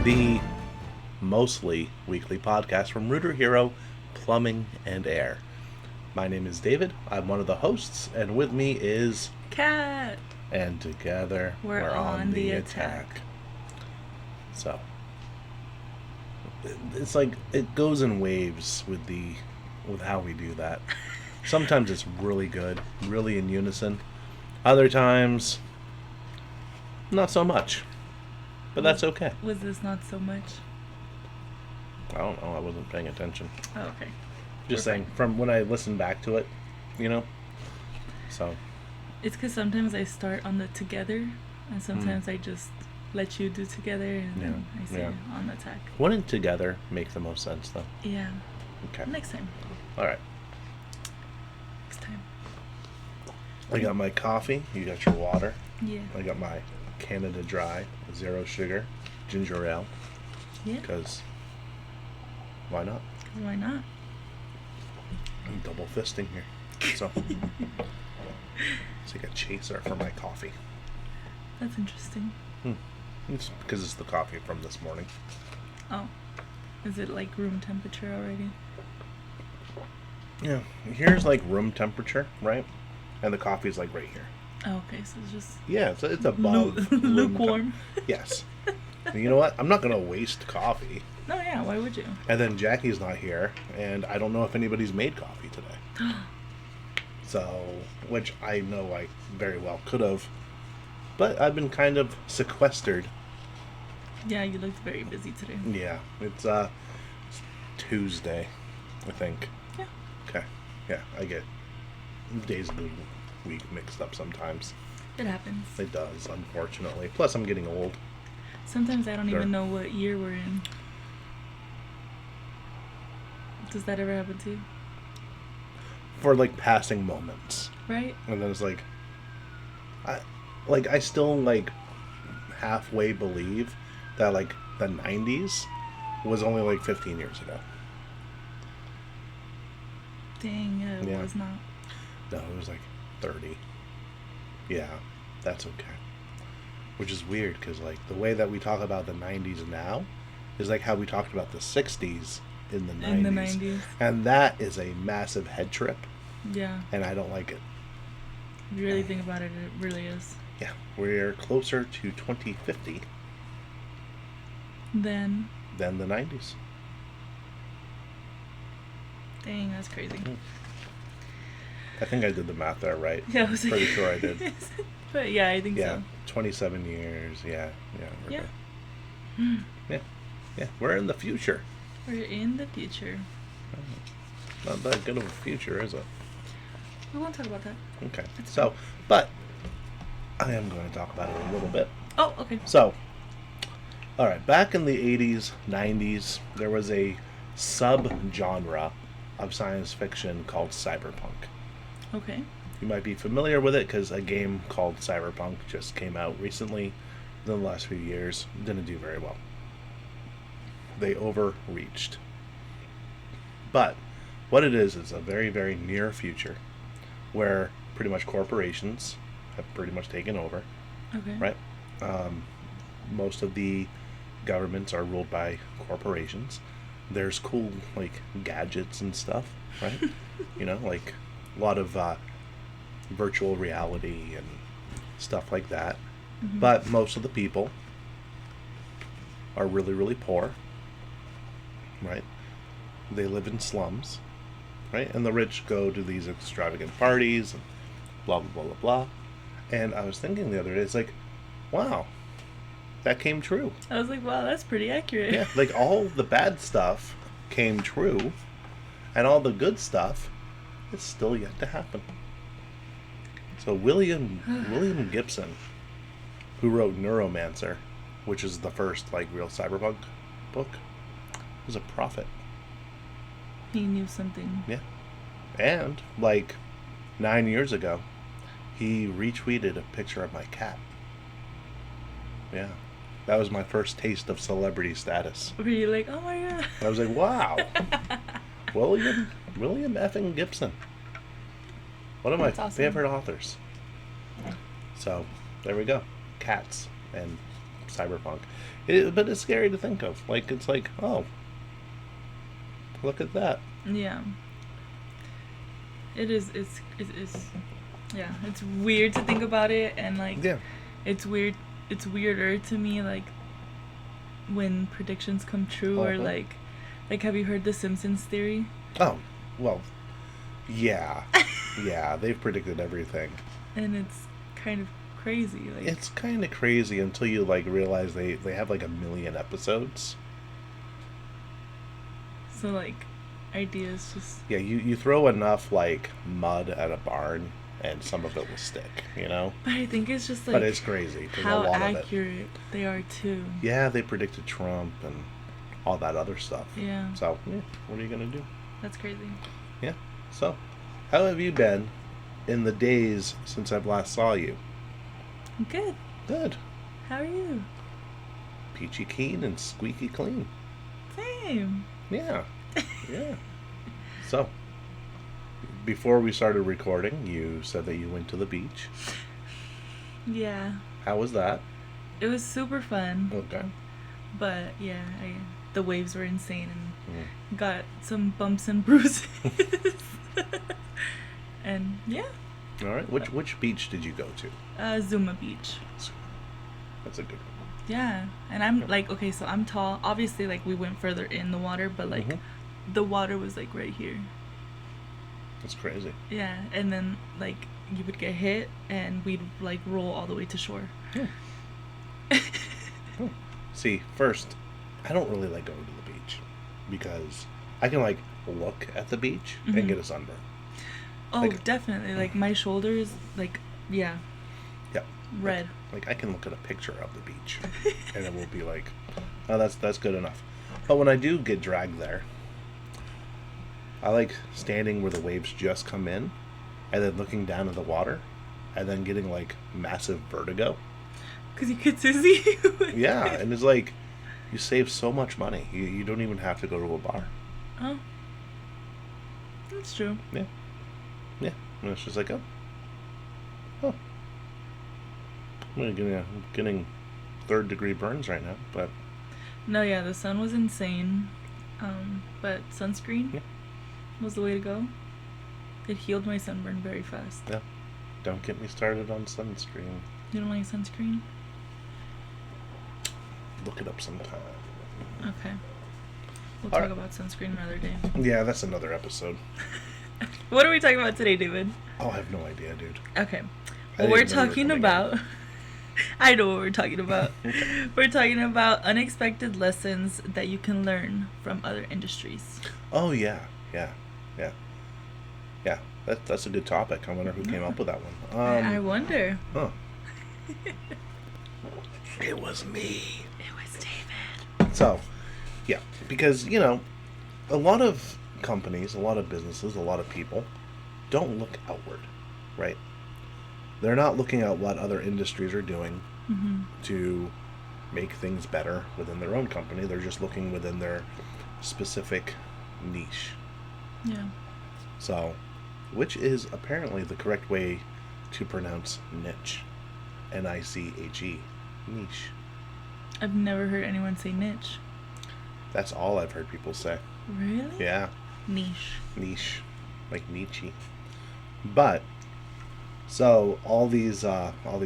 the mostly weekly podcast from Rooter Hero Plumbing and Air. My name is David. I'm one of the hosts, and with me is Cat. And together We're on the attack. So it's like it goes in waves with how we do that. Sometimes it's really good, really in unison. Other times, not so much. But that's okay. Was this not so much? I don't know. I wasn't paying attention. Oh, okay. Just saying, from when I listen back to it, So. It's because sometimes I start on the together, and sometimes I just let you do together, and then I say on the attack. Wouldn't together make the most sense, though? Yeah. Okay. Next time. All right. Next time. I got my coffee. You got your water. Yeah. I got my Canada Dry, 0 sugar, ginger ale. Yeah. Because why not? Because why not? I'm double fisting here. So it's like a chaser for my coffee. That's interesting. It's because it's the coffee from this morning. Oh. Is it like room temperature already? Yeah. Here's like room temperature, right? And the coffee's like right here. Oh, okay. So it's just... Yeah, it's above lukewarm. Yes. You know what? I'm not going to waste coffee. No, yeah. Why would you? And then Jackie's not here, and I don't know if anybody's made coffee today. So, which I know I very well could have. But I've been kind of sequestered. Yeah, you looked very busy today. Yeah, it's Tuesday, I think. Yeah. Okay. Yeah, I get days of the week mixed up sometimes. It happens. It does, unfortunately. Plus, I'm getting old. Sometimes I don't even know what year we're in. Does that ever happen to you? For like passing moments. Right? And then it's like I still like halfway believe that like the 90s was only like 15 years ago. Dang, it was not. No, it was like 30. Yeah, that's okay. Which is weird because like the way that we talk about the 90s now is like how we talked about the 60s in the 90s. In the 90s. And that is a massive head trip. Yeah. And I don't like it. If you really think about it, it really is. Yeah, we're closer to 2050 than the 90s. Dang, that's crazy. I think I did the math there right. Yeah, I was pretty sure I did. But yeah, I think so. Yeah, 27 years. Yeah. We're yeah. Good. Yeah. We're in the future. We're in the future. Not that good of a future, is it? We won't talk about that. Okay. So, but I am going to talk about it a little bit. Oh, okay. So, all right. Back in the 80s, 90s, there was a sub-genre of science fiction called cyberpunk. Okay. You might be familiar with it because a game called Cyberpunk just came out recently. In the last few years, didn't do very well. They overreached. But what it is a very, very near future where pretty much corporations have pretty much taken over. Okay. Right? Most of the governments are ruled by corporations. There's cool, like, gadgets and stuff, right? Like a lot of virtual reality and stuff like that. Mm-hmm. But most of the people are really, really poor, right? They live in slums, right? And the rich go to these extravagant parties and blah, blah, blah, blah, blah. And I was thinking the other day, it's like, wow, that came true. I was like, wow, that's pretty accurate. Yeah, like all the bad stuff came true, and all the good stuff is still yet to happen. So William Gibson, who wrote Neuromancer, which is the first like real cyberpunk book, was a prophet. He knew something. Yeah. And like 9 years ago, he retweeted a picture of my cat. Yeah. That was my first taste of celebrity status. Were you like, oh my god? I was like, wow. William effing Gibson. One of my favorite authors. So, there we go. Cats and cyberpunk. But it's scary to think of. Like, it's like, oh, look at that. Yeah. It is. Yeah, it's weird to think about it, and like, Yeah. it's weird. It's weirder to me, like, when predictions come true, or like, have you heard the Simpsons theory? Oh, well, yeah, yeah. They've predicted everything, and it's kind of crazy. Like, it's kind of crazy until you like realize they have like 1 million episodes. So like, ideas just yeah. You throw enough like mud at a barn, and some of it will stick. You know. But I think it's just like. But it's crazy. How accurate they are too. Yeah, they predicted Trump and all that other stuff. Yeah. So, yeah, what are you gonna do? That's crazy. Yeah. So, how have you been in the days since I've last saw you? Good. Good. How are you? Peachy keen and squeaky clean. Same. Yeah. Yeah. So, before we started recording, you said that you went to the beach. Yeah. How was that? It was super fun. Okay. But yeah, the waves were insane and got some bumps and bruises. And yeah. All right. Which beach did you go to? Zuma Beach. That's a good one. Yeah, and I'm like, okay, so I'm tall. Obviously, like, we went further in the water, but like, the water was like right here. That's crazy. Yeah, and then like you would get hit, and we'd like roll all the way to shore. See, first, I don't really like going to the beach because I can like look at the beach and get a sunburn. Oh, like, definitely. Like my shoulders, like yeah. Yeah. Red. Like I can look at a picture of the beach, and it will be like, oh, that's good enough. But when I do get dragged there, I like standing where the waves just come in, and then looking down at the water, and then getting like massive vertigo. Because you get dizzy. Yeah, and it's like you save so much money. You don't even have to go to a bar. Oh, that's true. Yeah, yeah. And it's just like, oh. I'm getting 3rd-degree burns right now, but no, yeah, the sun was insane. But sunscreen was the way to go. It healed my sunburn very fast. Yeah. Don't get me started on sunscreen. You don't like sunscreen? Look it up sometime. Okay. We'll talk about sunscreen another day. Yeah, that's another episode. What are we talking about today, David? Oh, I have no idea, dude. Okay. Well, we're talking about... I know what we're talking about. Okay. We're talking about unexpected lessons that you can learn from other industries. Oh, yeah. That's a good topic. I wonder who came up with that one. I wonder. Huh. It was me. It was David. So, yeah, because, a lot of companies, a lot of businesses, a lot of people don't look outward, right? They're not looking at what other industries are doing to make things better within their own company. They're just looking within their specific niche. Yeah. So, which is apparently the correct way to pronounce niche. Niche. Niche. I've never heard anyone say niche. That's all I've heard people say. Really? Yeah. Niche. Niche. Like Nietzsche. But, so all these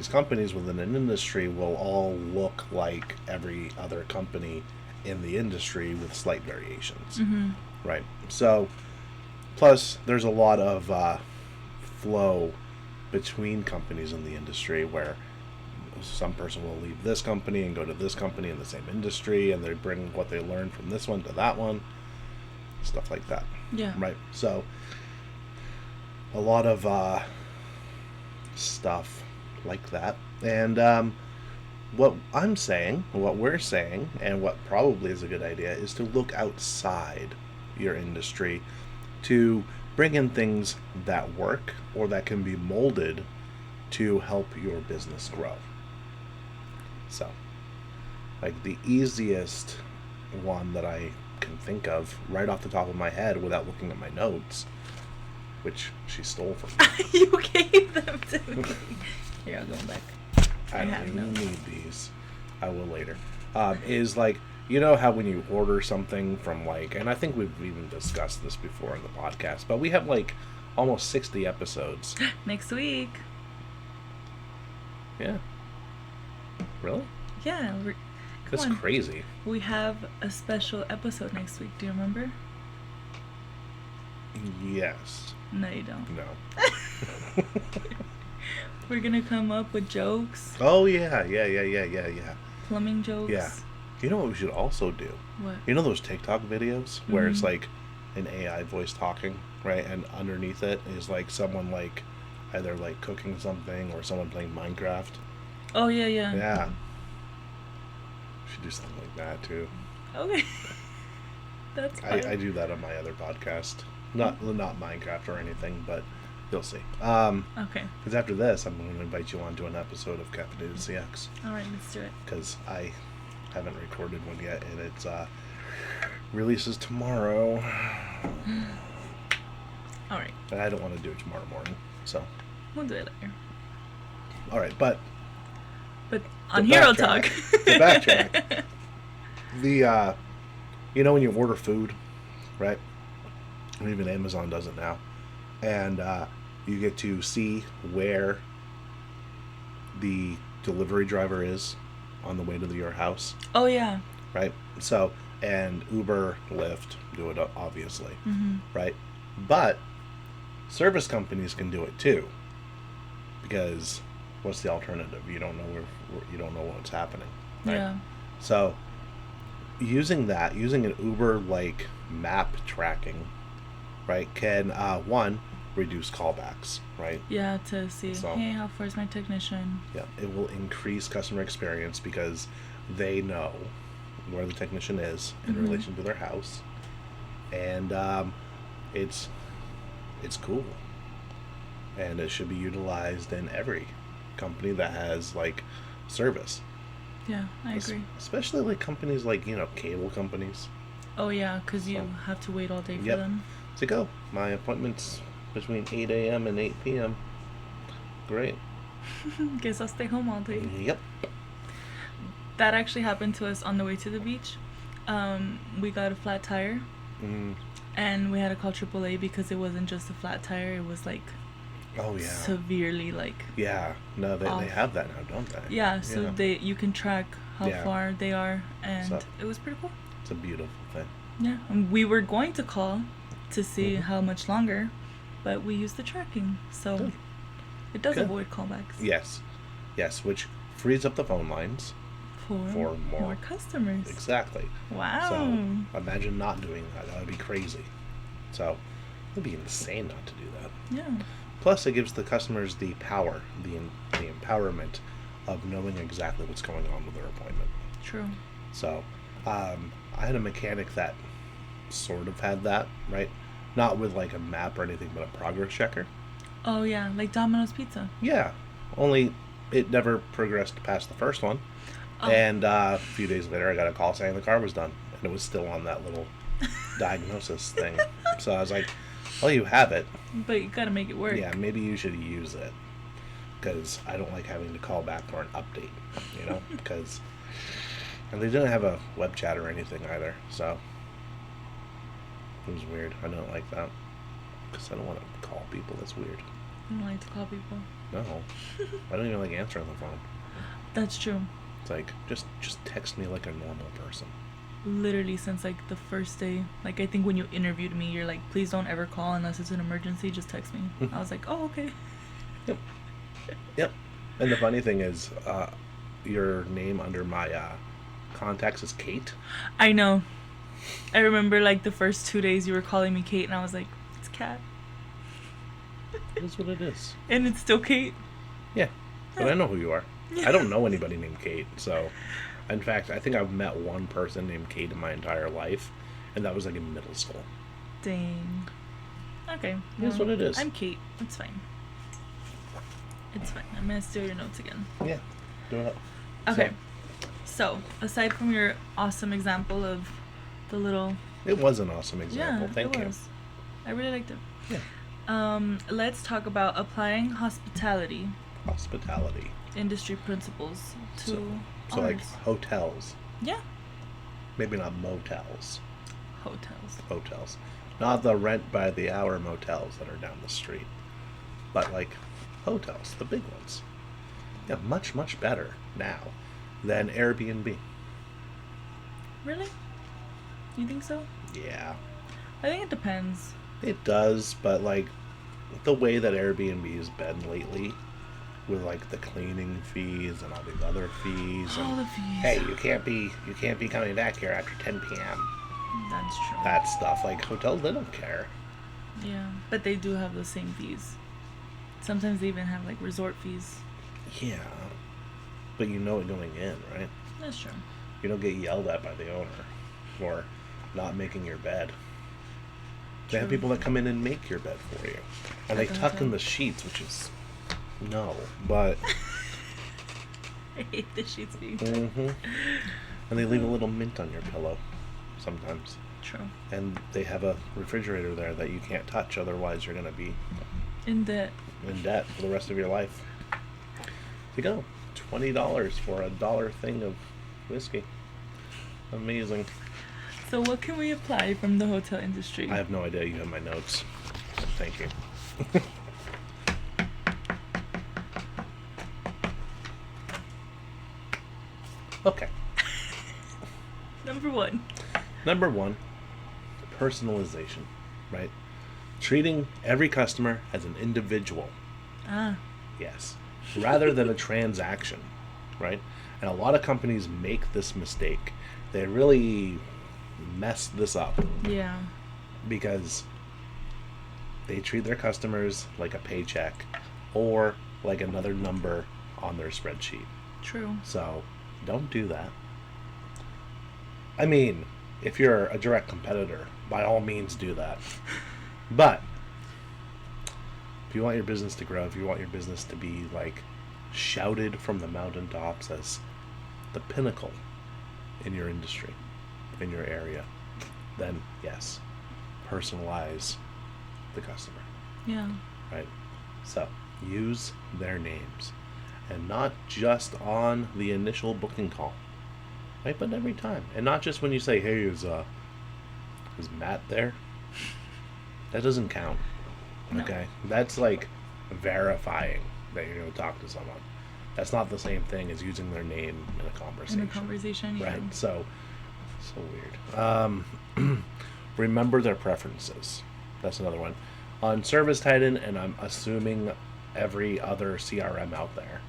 companies within an industry will all look like every other company in the industry with slight variations. Right. So, plus there's a lot of flow between companies in the industry where some person will leave this company and go to this company in the same industry, and they bring what they learned from this one to that one, stuff like that. Yeah. Right. So a lot of stuff like that. And what I'm saying, what we're saying, and what probably is a good idea is to look outside your industry to bring in things that work or that can be molded to help your business grow. So, like the easiest one that I can think of right off the top of my head without looking at my notes, which she stole from me. You gave them to me. Here, I'll go back. I don't even need these. I will later. Is like, you know how when you order something from like, and I think we've even discussed this before in the podcast, but we have like almost 60 episodes. Next week. Yeah. Really? Yeah. That's crazy. We have a special episode next week. Do you remember? Yes. No, you don't. No. We're gonna come up with jokes. Oh, yeah. Plumbing jokes. Yeah. You know what we should also do? What? You know those TikTok videos where it's like an AI voice talking, right? And underneath it is like someone like either like cooking something or someone playing Minecraft. Oh, yeah. Yeah. We should do something like that too. Okay. That's fine. I do that on my other podcast. Not Minecraft or anything, but you'll see. Okay. Because after this, I'm going to invite you on to an episode of Captivated CX. All right, let's do it. Because I haven't recorded one yet, and it's releases tomorrow. All right. And I don't want to do it tomorrow morning, so. We'll do it later. All right, but on HeroTalk. The backtrack. You know when you order food, right? Or even Amazon does it now. And you get to see where the delivery driver is on the way to your house. Oh, yeah. Right? So, and Uber, Lyft do it, obviously. Mm-hmm. Right? But service companies can do it too. Because what's the alternative? You don't know you don't know what's happening. Right? Yeah. So, using an Uber-like map tracking, right, can, one, reduce callbacks, right? Yeah, to see, hey, how far is my technician? Yeah, it will increase customer experience because they know where the technician is in relation to their house. And it's cool. And it should be utilized in every company that has, like, service. Yeah, I agree. Especially, like, companies like, cable companies. Oh, yeah, because you have to wait all day for them. It's like, oh, my appointment's between 8 a.m. and 8 p.m. Great. Guess I'll stay home all day. Yep. That actually happened to us on the way to the beach. We got a flat tire. And we had to call AAA because it wasn't just a flat tire. It was, like, severely, like... Yeah. No, they have that now, don't they? Yeah, so you can track how far they are, and it was pretty cool. It's a beautiful thing. Yeah. And we were going to call to see how much longer, but we used the tracking, so it does avoid callbacks. Yes, which frees up the phone lines for more customers. Exactly. Wow. So imagine not doing that. That would be crazy. So it would be insane not to do that. Yeah. Plus, it gives the customers the power, the empowerment of knowing exactly what's going on with their appointment. True. So I had a mechanic that sort of had that, right? Not with like a map or anything, but a progress checker. Oh, yeah, like Domino's Pizza. Yeah, only it never progressed past the first one. Oh. And a few days later, I got a call saying the car was done. And it was still on that little diagnosis thing. So I was like, well, you have it. But you gotta make it work. Yeah, maybe you should use it. Because I don't like having to call back for an update, because... And they didn't have a web chat or anything either, so... It was weird. I don't like that. Because I don't want to call people. That's weird. You don't like to call people? No. I don't even like answering the phone. That's true. It's like, just text me like a normal person. Literally since like the first day. Like I think when you interviewed me, you're like, please don't ever call unless it's an emergency. Just text me. I was like, oh, okay. Yep. And the funny thing is, your name under my contacts is Kate. I know. I remember like the first 2 days you were calling me Kate, and I was like, it's Kat. It is what it is. And it's still Kate. Yeah, but I know who you are. I don't know anybody named Kate, so... In fact, I think I've met one person named Kate in my entire life, and that was like in middle school. Dang. Okay. Well, that's what it is. I'm Kate. It's fine. It's fine. I'm going to steal your notes again. Yeah. Do it up. Okay. So, aside from your awesome example of the little... It was an awesome example. Thank you. I really liked it. Yeah. Let's talk about applying hospitality. Hospitality. Industry principles to So like hotels. Yeah. Maybe not motels. Hotels. Hotels. Not the rent by the hour motels that are down the street. But like hotels, the big ones. Yeah, much, much better now than Airbnb. Really? You think so? Yeah. I think it depends. It does, but like the way that Airbnb has been lately, with like the cleaning fees and all these other fees, All and the fees. hey, you can't be coming back here after 10 p.m. That's true. That stuff, like hotels, they don't care. Yeah, but they do have the same fees. Sometimes they even have like resort fees. Yeah, but you know it going in, right? That's true. You don't get yelled at by the owner for not making your bed. They have people that come in and make your bed for you, and they tuck in the sheets, which is no, but I hate the sheets being. And they leave a little mint on your pillow sometimes. True. And they have a refrigerator there that you can't touch, otherwise you're gonna be in debt for the rest of your life. To go, $20 for a $1 thing of whiskey. Amazing. So what can we apply from the hotel industry? I have no idea. You have my notes. Thank you. Okay. Number one, personalization, right? Treating every customer as an individual. Yes. Rather than a transaction, right? And a lot of companies make this mistake. They really mess this up. Yeah. Because they treat their customers like a paycheck or like another number on their spreadsheet. True. So don't do that. I mean, if you're a direct competitor, by all means do that. But if you want your business to grow, if you want your business to be like shouted from the mountaintops as the pinnacle in your industry, in your area, then yes, personalize the customer. Yeah. Right? So use their names, and not just on the initial booking call, right? But every time, and not just when you say, "Hey, is Matt there?" That doesn't count. No. Okay, that's like verifying that you're going to talk to someone. That's not the same thing as using their name in a conversation. Yeah. Right. So weird. Remember their preferences. That's another one. On Service Titan, and I'm assuming every other CRM out there,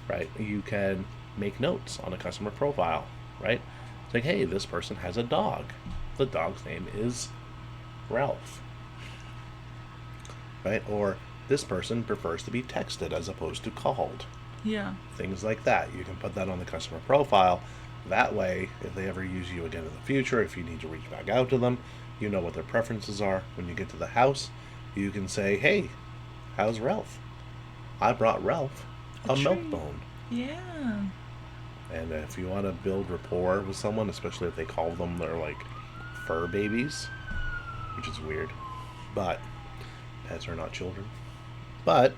right? You can make notes on a customer profile, right? It's like, hey, this person has a dog. The dog's name is Ralph, right? Or this person prefers to be texted as opposed to called. Yeah. Things like that. You can put that on the customer profile. That way, if they ever use you again in the future, if you need to reach back out to them, you know what their preferences are. When you get to the house, you can say, hey, how's Ralph? I brought Ralph a milk bone. Yeah. And if you want to build rapport with someone, especially if they call them their like fur babies, which is weird, but pets are not children. But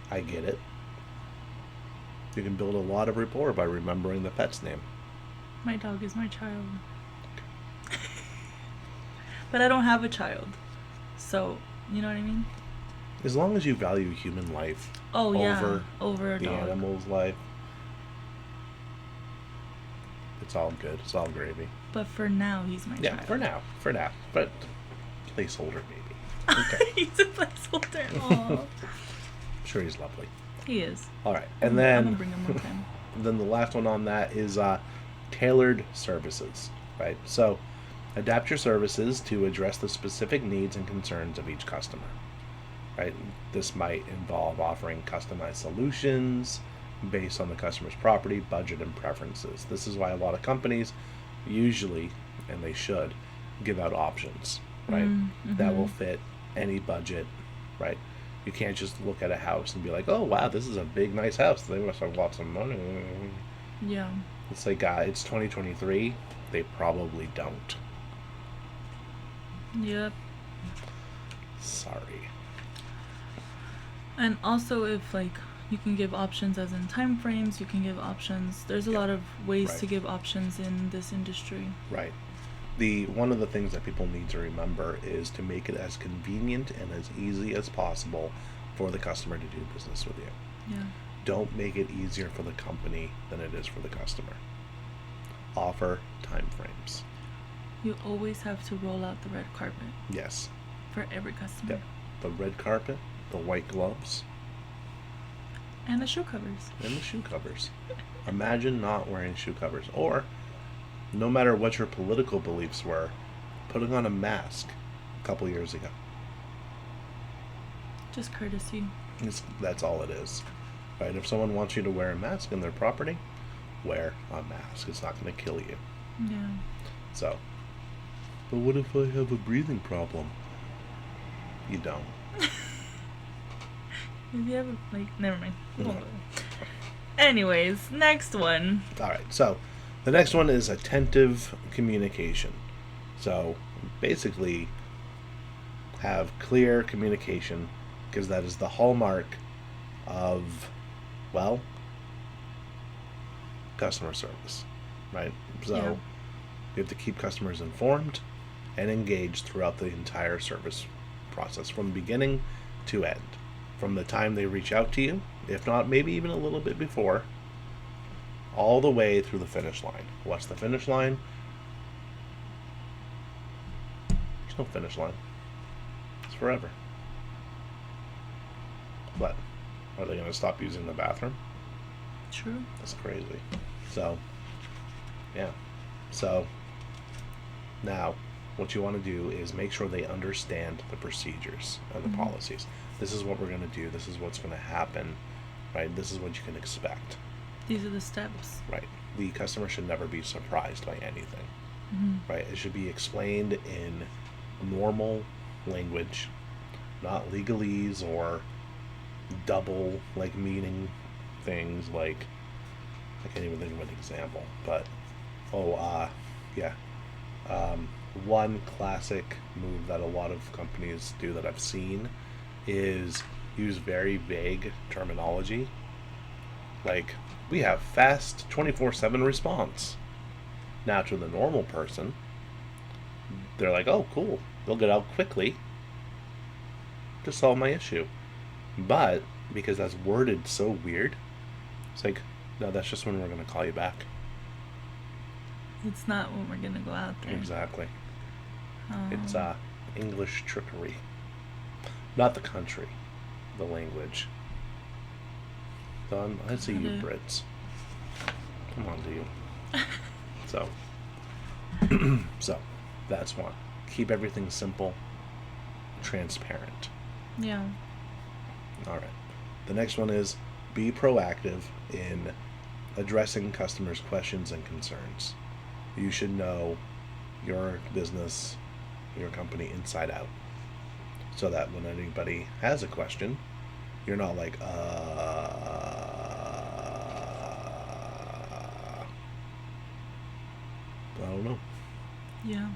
I get it. You can build a lot of rapport by remembering the pet's name. My dog is my child. But I don't have a child. So, you know what I mean? As long as you value human life over the a dog. animal's life, it's all good. It's all gravy. But for now, he's my child. Yeah, for now. But placeholder maybe. Okay. He's a placeholder. Aww. I'm sure he's lovely. He is. All right, and then I'm gonna bring him one time. Then the last one on that is tailored services, right? So adapt your services to address the specific needs and concerns of each customer, right? This might involve offering customized solutions based on the customer's property, budget, and preferences. This is why a lot of companies usually, and they should, give out options, right? Mm-hmm. That will fit any budget, right? You can't just look at a house and be like, oh, wow, this is a big, nice house. They must have lots of money. Yeah. It's like, it's 2023. They probably don't. Yep. Sorry. And also, if, like, You can give options as in time frames. You can give options. There's a lot of ways Right. to give options in this industry. Right. One of the things that people need to remember is to make it as convenient and as easy as possible for the customer to do business with you. Yeah. Don't make it easier for the company than it is for the customer. Offer time frames. You always have to roll out the red carpet Yes. for every customer. Yep. The red carpet, the white gloves, And the shoe covers. and the shoe covers. Imagine not wearing shoe covers. Or, no matter what your political beliefs were, putting on a mask a couple years ago. Just courtesy. That's all it is. Right? If someone wants you to wear a mask in their property, wear a mask. It's not going to kill you. Yeah. So, but what if I have a breathing problem? You don't. If you ever, never mind. Mhm. Anyways, next one. All right. So, the next one is attentive communication. So, basically, have clear communication because that is the hallmark of, well, customer service, right? So, Yeah. you have to keep customers informed and engaged throughout the entire service process from beginning to end. From the time they reach out to you, if not maybe even a little bit before, all the way through the finish line. What's the finish line? There's no finish line. It's forever. What? Are they going to stop using the bathroom? True. That's crazy. So, yeah. So, now, what you want to do is make sure they understand the procedures and the Mhm. policies. This is what we're going to do. This is what's going to happen, right? This is what you can expect, These are the steps. right? The customer should never be surprised by anything, Mm-hmm. right? It should be explained in normal language, not legalese or double, meaning things like, I can't even think of an example, but, yeah. One classic move that a lot of companies do that I've seen is use very vague terminology. Like, we have fast 24/7 response. Now, to the normal person, they're like, oh, cool. They'll get out quickly to solve my issue. But, because that's worded so weird, it's like, no, that's just when we're going to call you back. It's not when we're gonna go out there. Exactly. Um, It's English trickery. Not the country, the language. So I see you Got it. Brits. Come on, do you? So, so that's one. Keep everything simple, transparent. Yeah. All right. The next one is be proactive in addressing customers' questions and concerns. You should know your business, your company inside out, so that when anybody has a question, you're not like, I don't know. Yeah.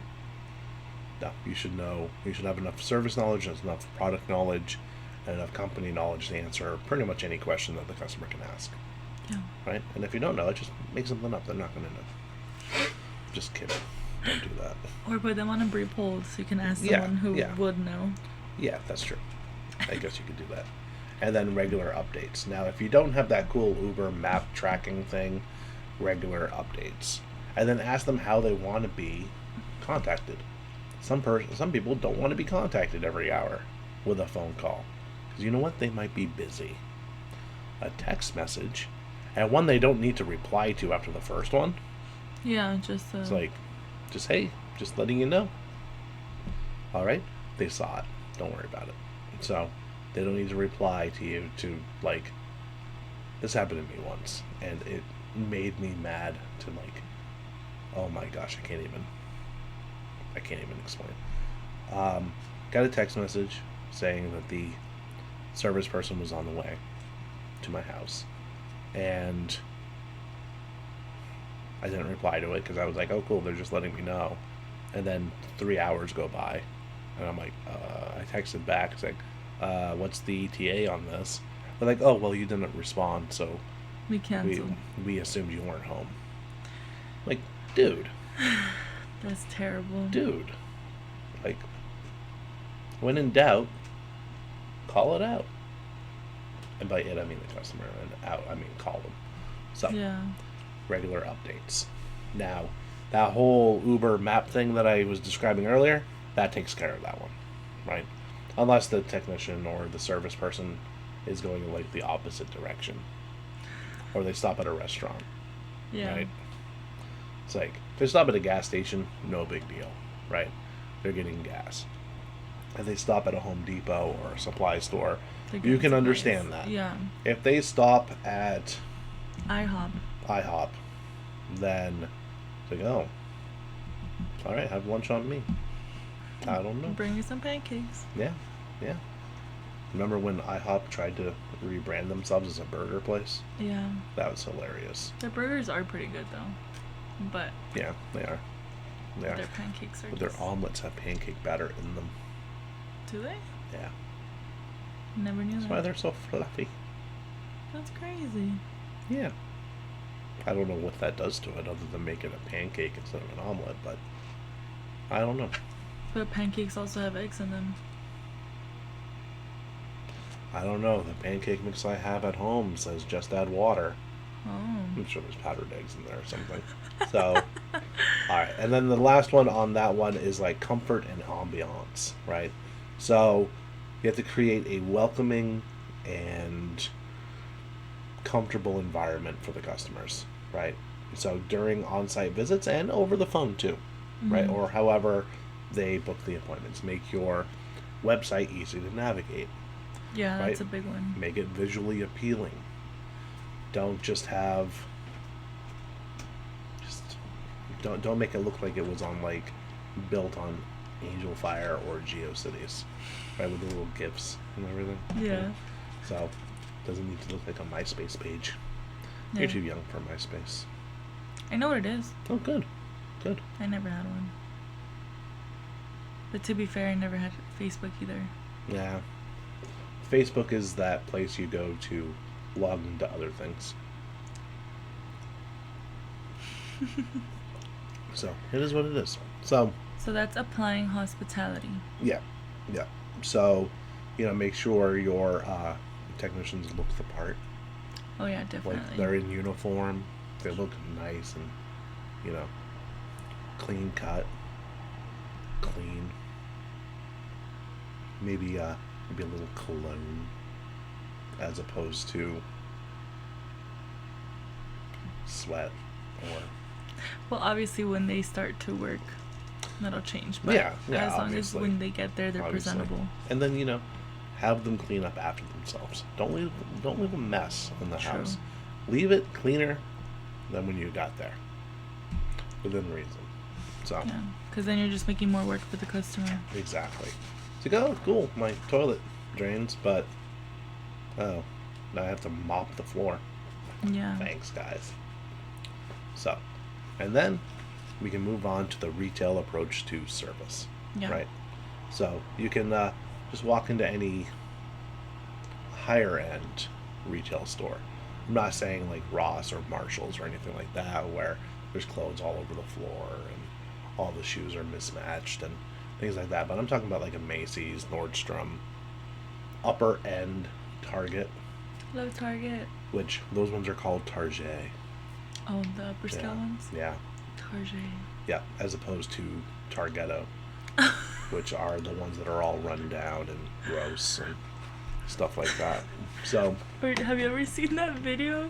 No, you should know. You should have enough service knowledge, enough product knowledge, and enough company knowledge to answer pretty much any question that the customer can ask. Yeah. Right? And if you don't know it, just make something up. They're not going to know. Just kidding. Don't do that. Or put them on a brief hold so you can ask Yeah, someone who yeah. would know. Yeah, that's true. I guess you could do that. And then regular updates. Now, if you don't have that cool Uber map tracking thing, regular updates. And then ask them how they want to be contacted. Some people don't want to be contacted every hour with a phone call. Because you know what? They might be busy. A text message, and one they don't need to reply to after the first one. Yeah, just It's like, just, hey, just letting you know. All right? They saw it. Don't worry about it. So, they don't need to reply to you to, this happened to me once, and it made me mad to, oh my gosh, I can't even explain. Got a text message saying that the service person was on the way to my house, and I didn't reply to it because I was like, oh cool, they're just letting me know. And then 3 hours go by, and I'm like, I texted back saying, what's the ETA on this? They're like, oh, well, you didn't respond, so We we canceled. we assumed you weren't home. Like, dude, That's terrible. dude. Like, when in doubt, call it out. And by it, I mean the customer, and out, I mean call them. So, Yeah. regular updates. Now, that whole Uber map thing that I was describing earlier, that takes care of that one, right? Unless the technician or the service person is going in like the opposite direction, or they stop at a restaurant, Yeah. right? It's like if they stop at a gas station, no big deal, right? They're getting gas. If they stop at a Home Depot or a supply store, They're you getting can supplies. understand that. Yeah. If they stop at IHOP. IHOP, then it's like, oh, all right, have lunch on me. I don't know. Bring me some pancakes. Yeah, yeah. Remember when IHOP tried to rebrand themselves as a burger place? Yeah. That was hilarious. Their burgers are pretty good though, but Yeah, they are. They are. their pancakes are. But their just... omelets have pancake batter in them. Do they? Yeah. Never knew That's that. why they're so fluffy. That's crazy. Yeah. I don't know what that does to it other than make it a pancake instead of an omelet, but I don't know. But pancakes also have eggs in them. I don't know. The pancake mix I have at home says just add water. Oh. I'm sure there's powdered eggs in there or something. So, alright. And then the last one on that one is like comfort and ambiance, right? So, you have to create a welcoming and comfortable environment for the customers, right? So, during on site visits and over the phone too, right? Mhm. Or however they book the appointments. Make your website easy to navigate. Yeah, that's Right. a big one. Make it visually appealing. Don't just have don't make it look like it was on like built on Angel Fire or GeoCities, right, with the little GIFs and everything. Yeah. So doesn't need to look like a MySpace page. Yeah. You're too young for MySpace. I know what it is. Oh, good, good. I never had one. But to be fair, I never had Facebook either. Yeah. Facebook is that place you go to log into other things. So it is what it is. So So that's applying hospitality. yeah, yeah. So make sure your technicians look the part. Oh yeah, definitely. Like they're in uniform, they look nice and clean cut, clean. Maybe a little cologne as opposed to sweat or Well, obviously, when they start to work, that'll change. But yeah, as long obviously. as when they get there, they're Obviously. presentable. And then have them clean up after themselves. Don't leave a mess in the True. house. Leave it cleaner than when you got there, within reason. So Yeah, because then you're just making more work for the customer. exactly. It's like, oh, cool, my toilet drains, but oh, now I have to mop the floor. Yeah. Thanks, guys. So, and then we can move on to the retail approach to service. Yeah. Right. So you can just walk into any higher end retail store. I'm not saying like Ross or Marshalls or anything like that where there's clothes all over the floor and all the shoes are mismatched and things like that. But I'm talking about like a Macy's, Nordstrom, upper end Target, Love Target. which those ones are called Target. Oh, the upper scale ones? Yeah. Target. Yeah, as opposed to Targetto, which are the ones that are all run down and gross and stuff like that. So, Or have you ever seen that video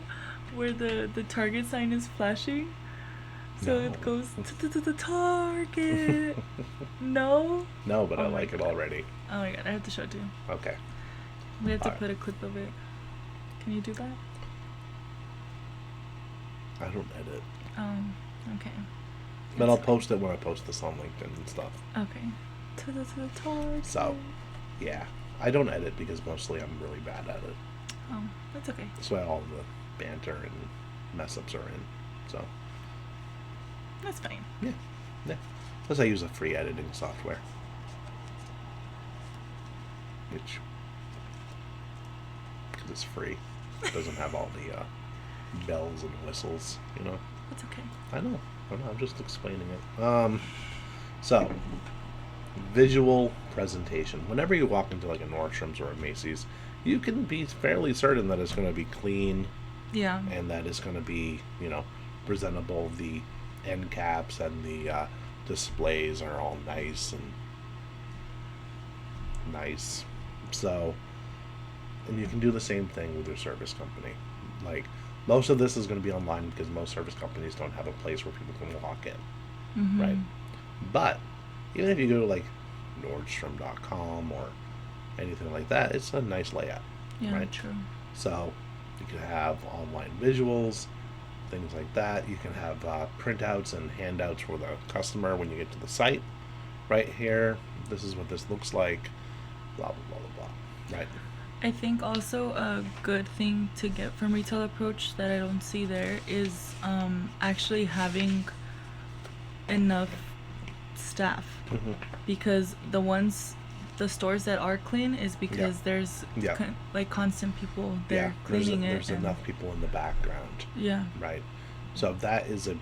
where the Target sign is flashing? So No. it goes to the Target. No? no, but I Oh my like it God. already. Oh my god, I have to show it to you. Okay. We have to Alright. put a clip of it. Can you do that? I don't edit. Okay. But I'll That's post it when I post this on LinkedIn and stuff. Okay. To the Target. So, yeah. I don't edit because mostly I'm really bad at it. Oh, that's okay. That's why all the banter and mess ups are in. So, That's fine. yeah. Yeah. Plus I use a free editing software. Which because it's free. It doesn't have all the bells and whistles, you know. That's okay. I know. I'm just explaining it. So, visual presentation. Whenever you walk into like a Nordstrom's or a Macy's, you can be fairly certain that it's going to be clean. Yeah. And that it's going to be, you know, presentable. The end caps and the displays are all nice and nice. So, and you can do the same thing with your service company. Like, most of this is going to be online because most service companies don't have a place where people can walk in, Mm-hmm. right? But even if you go to like Nordstrom.com or anything like that, it's a nice layout, Yeah, right? true. So you can have online visuals, things like that. You can have printouts and handouts for the customer when you get to the site. Right here, this is what this looks like, blah, blah, blah, blah, blah, right? I think also a good thing to get from Retail Approach that I don't see there is actually having enough staff, Mm-hmm. because the stores that are clean is because there's Yeah. like constant people there cleaning it. There's enough people in the background, Yeah. right? So that is a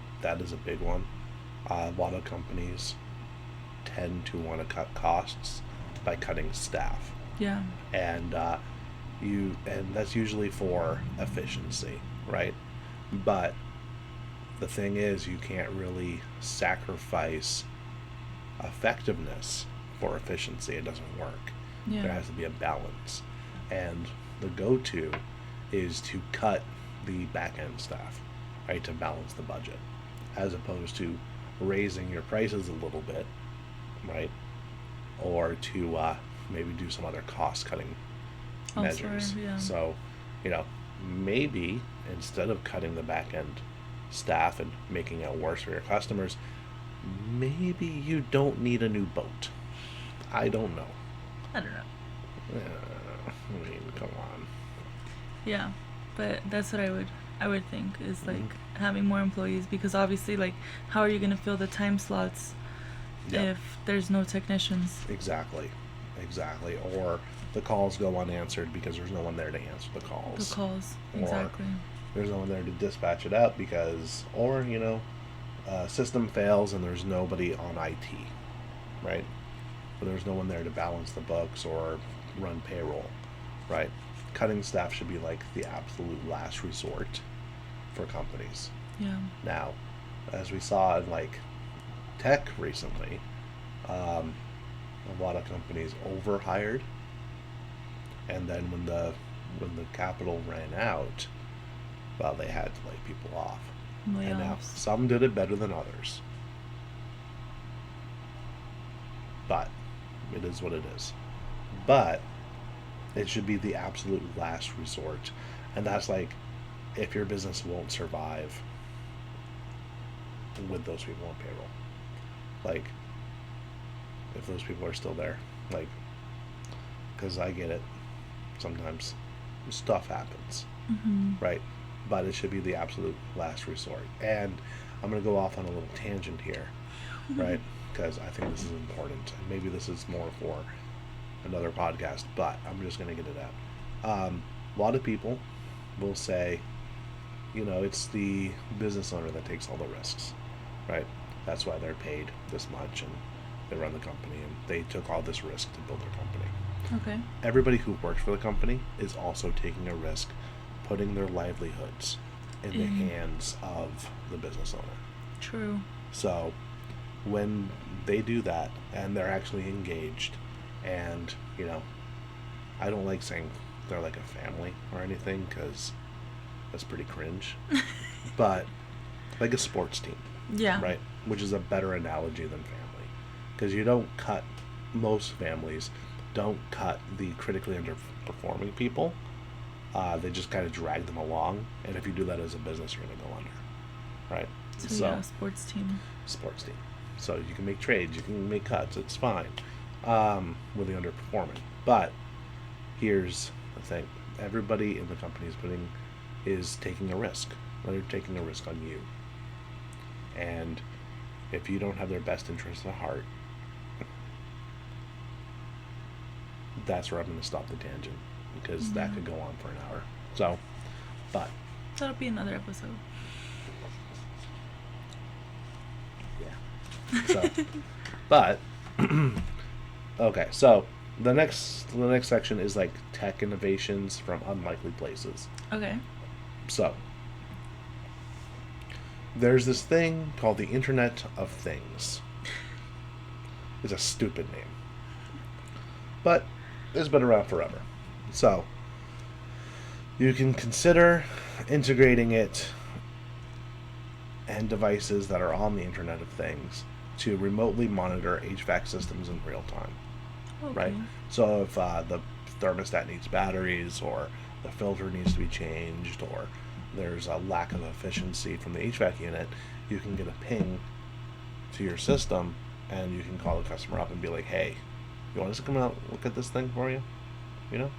big one. A lot of companies tend to want to cut costs by cutting staff. Yeah. And that's usually for efficiency, right? But the thing is, you can't really sacrifice effectiveness for efficiency. It doesn't work. Yeah. There has to be a balance, and the go-to is to cut the back-end staff, right, to balance the budget, as opposed to raising your prices a little bit, right, or to maybe do some other cost-cutting measures. Yeah. So, you know, maybe instead of cutting the back-end staff and making it worse for your customers, maybe you don't need a new boat. I don't know. I don't know. I mean, come on. Yeah, but that's what I would think is like Mhm. having more employees, because obviously, like, how are you gonna fill the time slots if there's no technicians? Exactly. Or the calls go unanswered because there's no one there to answer the calls. Exactly. There's no one there to dispatch it out because, or, you know, system fails and there's nobody on IT, right? Or there's no one there to balance the books or run payroll, right? Cutting staff should be like the absolute last resort for companies. Yeah. Now, as we saw in like tech recently, a lot of companies overhired, and then when the capital ran out, well, they had to lay people off. Layoffs. And now some did it better than others, but it is what it is. But it should be the absolute last resort, and that's like if your business won't survive with those people on payroll, like if those people are still there, like, because I get it, sometimes stuff happens, Mm-hmm. right? But it should be the absolute last resort. And I'm going to go off on a little tangent here, right? Because I think this is important. And maybe this is more for another podcast, but I'm just going to get it out. A lot of people will say, you know, it's the business owner that takes all the risks, right? That's why they're paid this much and they run the company and they took all this risk to build their company. Okay. Everybody who works for the company is also taking a risk, putting their livelihoods in the hands of the business owner. True. So when they do that and they're actually engaged, and, you know, I don't like saying they're like a family or anything because that's pretty cringe, but like a sports team, Yeah. right? Which is a better analogy than family, because you don't cut, most families don't cut the critically underperforming people. They just kind of drag them along, and if you do that as a business, you're going to go under, right? So yeah, sports team. Sports team. So you can make trades, you can make cuts, it's fine with the underperforming. But here's the thing: everybody in the company is taking a risk. They're taking a risk on you, and if you don't have their best interests at heart, that's where I'm going to stop the tangent. because that could go on for an hour. So, but that'll be another episode. Yeah. So, but okay. So the next section is like tech innovations from unlikely places. Okay. So there's this thing called the Internet of Things. It's a stupid name, but it's been around forever. So you can consider integrating it and devices that are on the Internet of Things to remotely monitor HVAC systems in real time. Okay. Right? So if the thermostat needs batteries, or the filter needs to be changed, or there's a lack of efficiency from the HVAC unit, you can get a ping to your system, and you can call the customer up and be like, hey, you want us to come out and look at this thing for you? You know?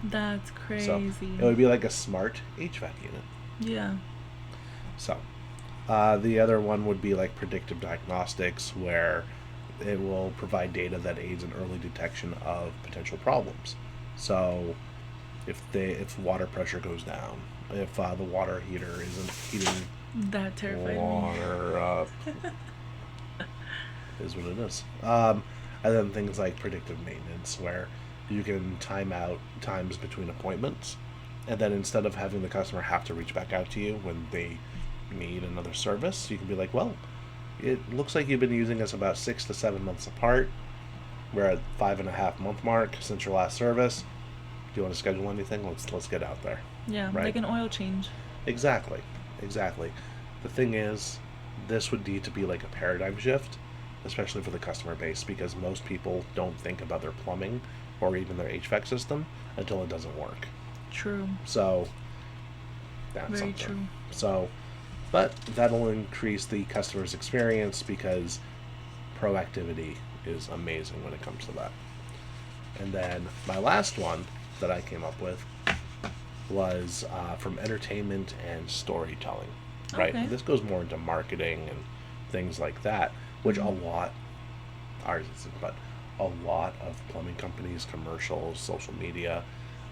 That's crazy. So it would be like a smart HVAC unit. Yeah. So the other one would be like predictive diagnostics, where it will provide data that aids in early detection of potential problems. So if water pressure goes down, if the water heater isn't heating that terrified water up, is what it is. And then things like predictive maintenance, where you can time out times between appointments, and then instead of having the customer have to reach back out to you when they need another service, you can be like, well, it looks like you've been using us about 6 to 7 months apart. We're at 5.5 month mark since your last service. Do you want to schedule anything? Let's get out there. Yeah, right? Like an oil change. Exactly. The thing is, this would need to be like a paradigm shift, especially for the customer base, because most people don't think about their plumbing or even their HVAC system until it doesn't work. True. So that's very something. true. So, but that'll increase the customer's experience, because proactivity is amazing when it comes to that. And then my last one that I came up with was from entertainment and storytelling. Right? Okay. This goes more into marketing and things like that, which a lot, ours isn't, but a lot of plumbing companies, commercials, social media,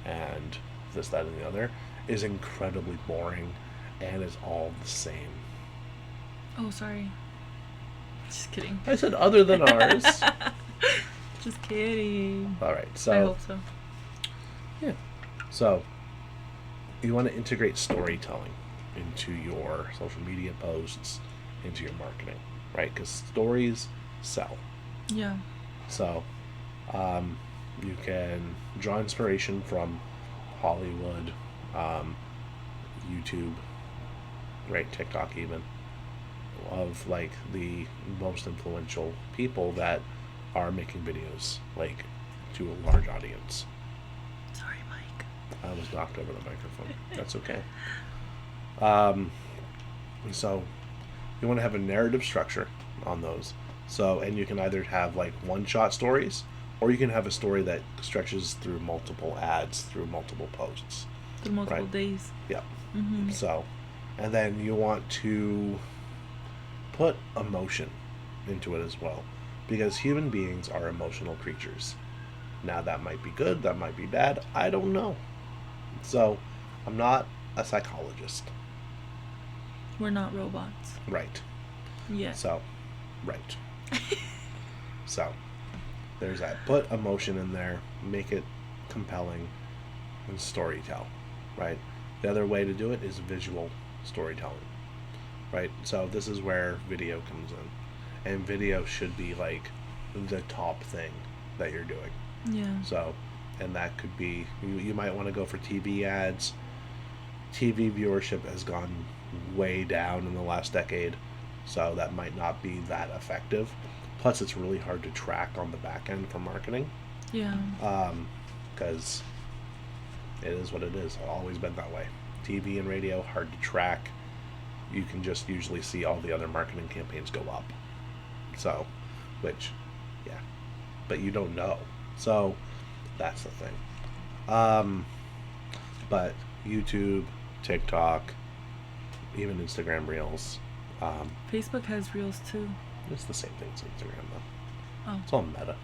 and this, that, and the other is incredibly boring and is all the same. Oh, sorry. Just kidding. I said other than ours. Just kidding. All right, so I hope so. Yeah. So you want to integrate storytelling into your social media posts, into your marketing, right? Because stories sell. Yeah. So you can draw inspiration from Hollywood, YouTube, right? TikTok even, of like the most influential people that are making videos like to a large audience. Sorry, Mike. I was knocked over the microphone. That's okay. So you want to have a narrative structure on those. So, and you can either have like one-shot stories, or you can have a story that stretches through multiple ads, through multiple posts. Through multiple right? days. Yeah. Mm-hmm. So, and then you want to put emotion into it as well, because human beings are emotional creatures. Now that might be good, that might be bad, I don't know. So, I'm not a psychologist. We're not robots. Right. Yeah. So, right. So, there's that. Put emotion in there, make it compelling, and storytell, right? The other way to do it is visual storytelling, right? So this is where video comes in, and video should be like the top thing that you're doing. Yeah. So, and that could be, you might want to go for TV ads. TV viewership has gone way down in the last decade, so that might not be that effective. Plus, it's really hard to track on the back end for marketing. Yeah. Because it is what it is. It's always been that way. TV and radio, hard to track. You can just usually see all the other marketing campaigns go up. So, which, yeah. But you don't know. So, that's the thing. But YouTube, TikTok, even Instagram Reels. Facebook has Reels too. It's the same thing as Instagram, though. Oh. It's all meta.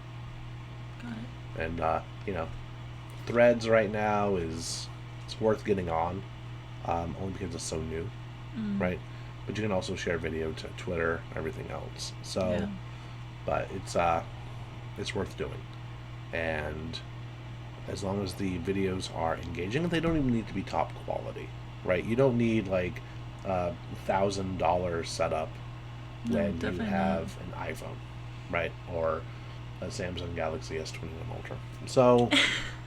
Got it. And, Threads right now it's worth getting on, only because it's so new, right? But you can also share video to Twitter, everything else. So, Yeah. but it's worth doing, and as long as the videos are engaging, they don't even need to be top quality, right? You don't need like $1,000 setup No, when you definitely have an iPhone, right? Or a Samsung Galaxy S21 Ultra. So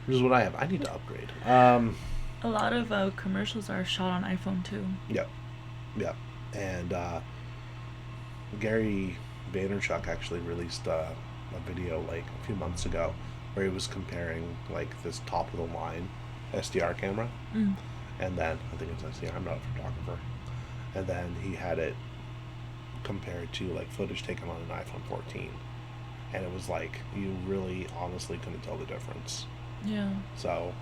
this is what I have. I need to upgrade. A lot of commercials are shot on iPhone too. Yep, yep. And Gary Vaynerchuk actually released a video like a few months ago where he was comparing like this top of the line SDR camera, and then I think it's SDR. I'm not a photographer. And then he had it compared to like footage taken on an iPhone 14, and it was like you really honestly couldn't tell the difference. Yeah. So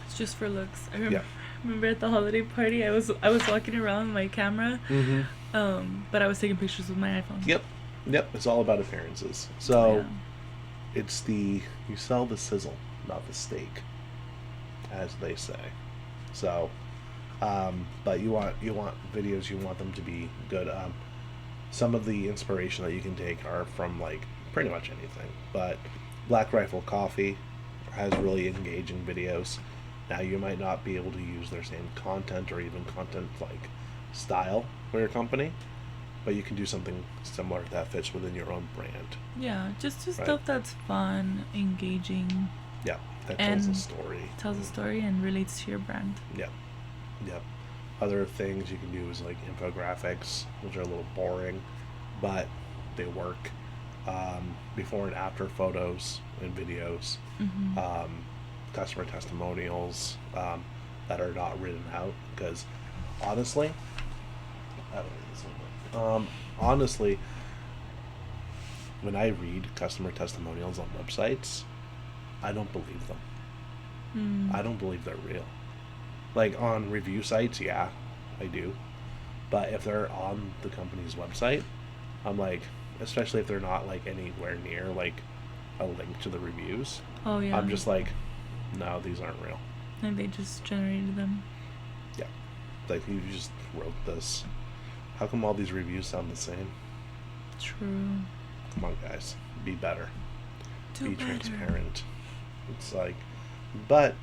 It's just for looks. yeah. Remember at the holiday party, I was walking around with my camera, but I was taking pictures with my iPhone. Yep. It's all about appearances. So Yeah. it's you sell the sizzle, not the steak, as they say. So, but you want videos. You want them to be good. Some of the inspiration that you can take are from like pretty much anything. But Black Rifle Coffee has really engaging videos. Now you might not be able to use their same content or even content like style for your company, but you can do something similar that fits within your own brand. Yeah, just do Right. stuff that's fun, engaging, Yeah, that tells a and story. tells a story and relates to your brand. Yep. Other things you can do is like infographics, which are a little boring, but they work. Before and after photos and videos, customer testimonials that are not written out. Because honestly, honestly, when I read customer testimonials on websites, I don't believe them. I don't believe they're real. Like on review sites, yeah, I do. But if they're on the company's website, I'm like, especially if they're not like anywhere near like a link to the reviews, Oh yeah. I'm just like, no, these aren't real. Like they just generated them. Yeah. Like you just wrote this. How come all these reviews sound the same? True. Come on, guys. Be better. Do Be better. transparent. It's like, but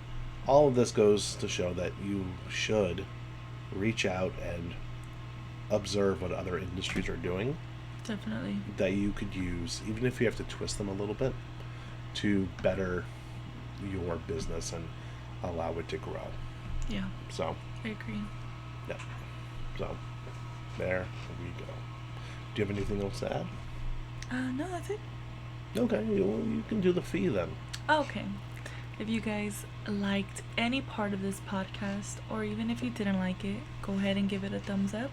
all of this goes to show that you should reach out and observe what other industries are doing Definitely. that you could use, even if you have to twist them a little bit, to better your business and allow it to grow. Yeah, So, I agree. yeah. So, there we go. Do you have anything else to add? No, that's it. Okay, well, you can do the fee then. Okay. If you guys liked any part of this podcast, or even if you didn't like it, go ahead and give it a thumbs up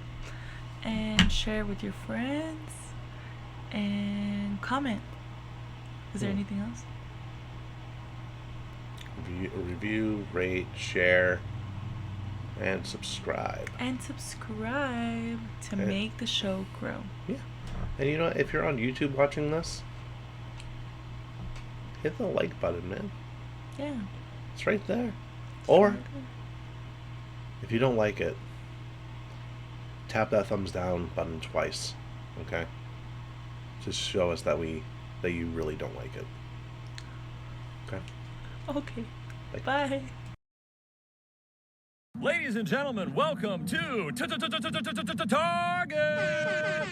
and share with your friends and comment. Is there anything else? Review, rate, share, and subscribe. And subscribe to make the show grow. Yeah. And you know, if you're on YouTube watching this, hit the like button, man. Yeah. It's right there. Or, if you don't like it, tap that thumbs down button twice. Okay? Just show us that you really don't like it. Okay? Okay. Bye. Bye. Ladies and gentlemen, welcome to Target!